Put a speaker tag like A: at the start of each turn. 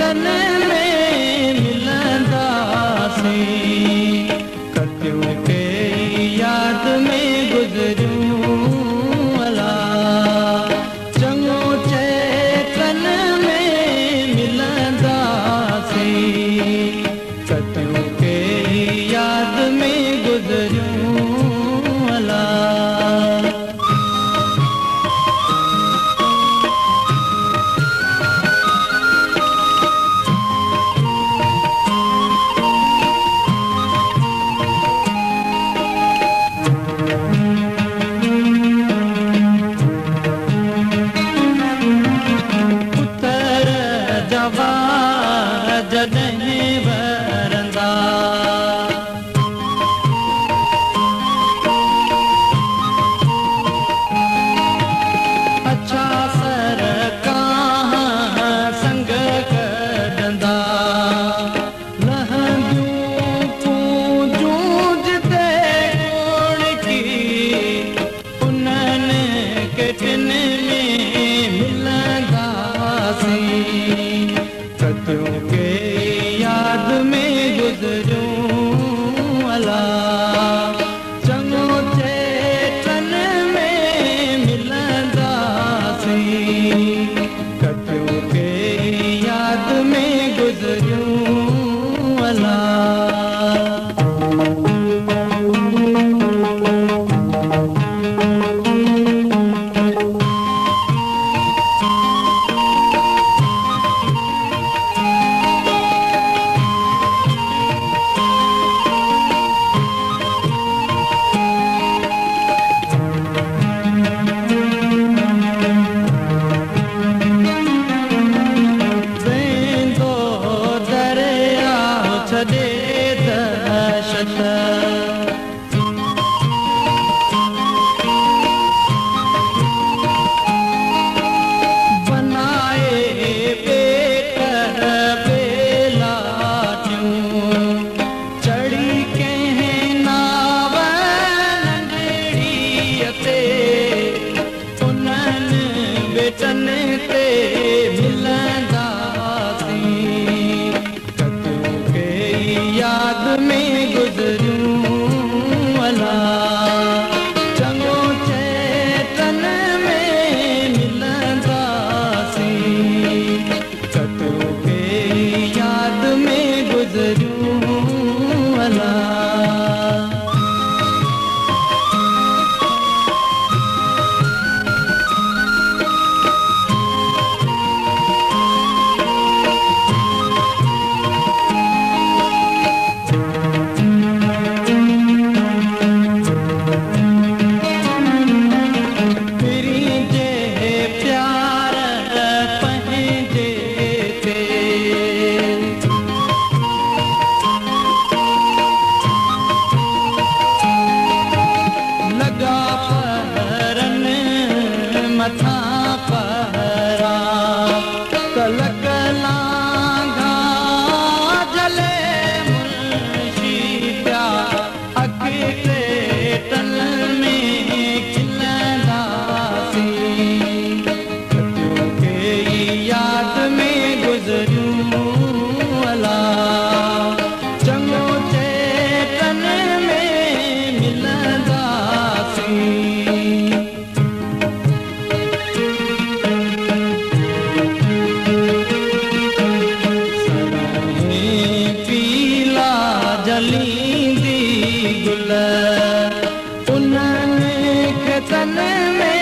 A: तन में मिलंदासीं, कतियूं के याद में गुज़रियूं अला। चङो चेतन में मिलंदासीं, कतियूं के याद में गुज़रियूं अला। जॾहिं वरंदा अच्छा सर कां संग कढंदा, लहंदियूं पूंजूं जिते कोण की, उन्हनि के टिन में मिलंदासीं, कतियूं के याद में गुज़रियूं अला। चङो चेतन में मिलंदासीं, कतियूं के याद में गुज़रियूं अला। छॾे दहशत बनाए पेट बेलाटियूं, चढ़ी कंहिं नाव नंढड़ीअ ते, उन्हनि बेटनि ते मिलंदासीं, याद में गुज़रियूं अला। चङो चेतन में मिलंदासीं, कतियूं के याद में गुज़रियूं अला। मथा पहरा कलक लांघा जले मुंशी पिया, अॻिते तन में खिलंदासीं, कतियूं के याद में गुज़रियूं अला। चङो चेतन में मिलंदासीं, जलींदी गुल उन्हनि खे तन में